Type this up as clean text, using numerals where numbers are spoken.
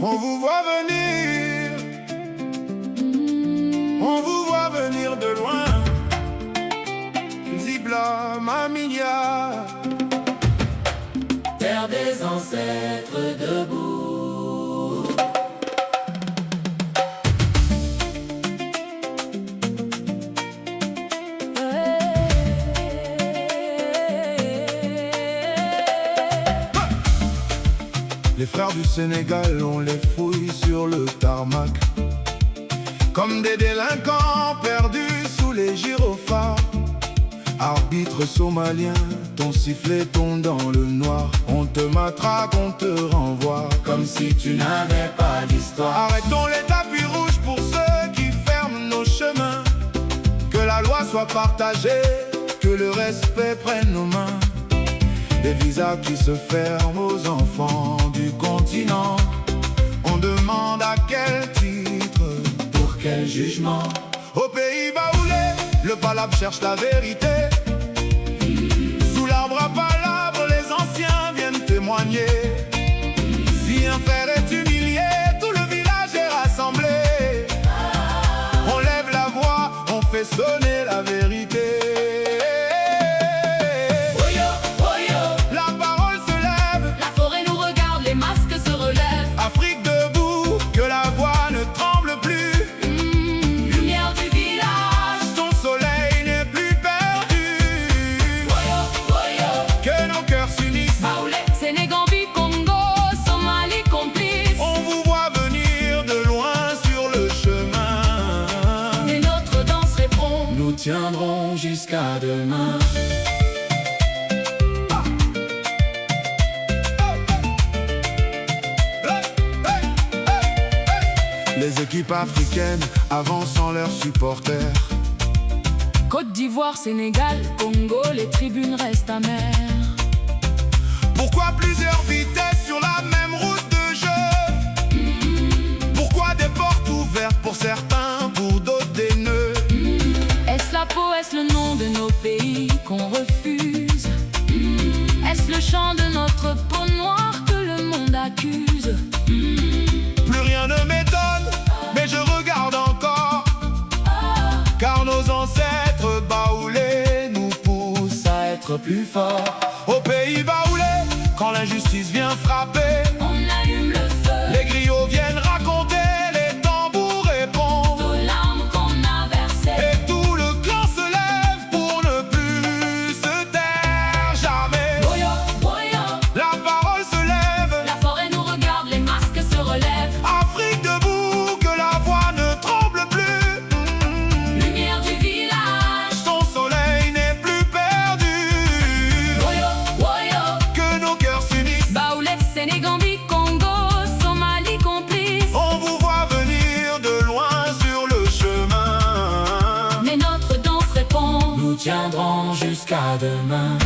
On vous voit venir, on vous voit venir de loin. Zibla, Mamiya, terre des ancêtres debout. Les frères du Sénégal, on les fouille sur le tarmac comme des délinquants perdus sous les gyrophares. Arbitre somalien, ton sifflet tombe dans le noir. On te matraque, on te renvoie comme si tu n'avais pas d'histoire. Arrêtons les tapis rouges pour ceux qui ferment nos chemins. Que la loi soit partagée, que le respect prenne nos mains. Des visas qui se ferment aux enfants du continent. On demande à quel titre, pour quel jugement. Au pays baoulé, le palabre cherche la vérité. Sous l'arbre à palabre, les anciens viennent témoigner. Si un frère est humilié, tout le village est rassemblé. On lève la voix, on fait sonner la vérité. Afrique debout, que la voix ne tremble plus. Lumière du village, ton soleil n'est plus perdu. Que nos cœurs s'unissent. Baoulé, Sénégambie, Congo, Somalie complice. On vous voit venir de loin sur le chemin. Et notre danse répond, nous tiendrons jusqu'à demain. Les équipes africaines avancent sans leurs supporters. Côte d'Ivoire, Sénégal, Congo, les tribunes restent amères. Pourquoi plusieurs vitesses sur la même route de jeu? Pourquoi des portes ouvertes pour certains, pour d'autres des nœuds? Est-ce la peau, est-ce le nom de nos pays qu'on refuse? Est-ce le chant de notre peau noire que le monde accuse? Plus rien ne m'étonne, mais je regarde encore. Car nos ancêtres baoulés nous poussent à être plus forts. Au pays baoulé, quand l'injustice vient frapper, on allume le feu. Les griots viennent raconter, les tambours répondent aux larmes qu'on a versées. Et tout le clan se lève pour ne plus se taire jamais. Boyo, boyo, la parole se lève. La forêt nous regarde, les masques se relèvent. Afrique debout, que la voix ne tremble plus. Lumière du village, ton soleil n'est plus perdu. Boyo, boyo, que nos cœurs s'unissent. Baoulé, Sénégambie, Congo, Somalie complice. On vous voit venir de loin sur le chemin. Mais notre danse répond, nous tiendrons jusqu'à demain.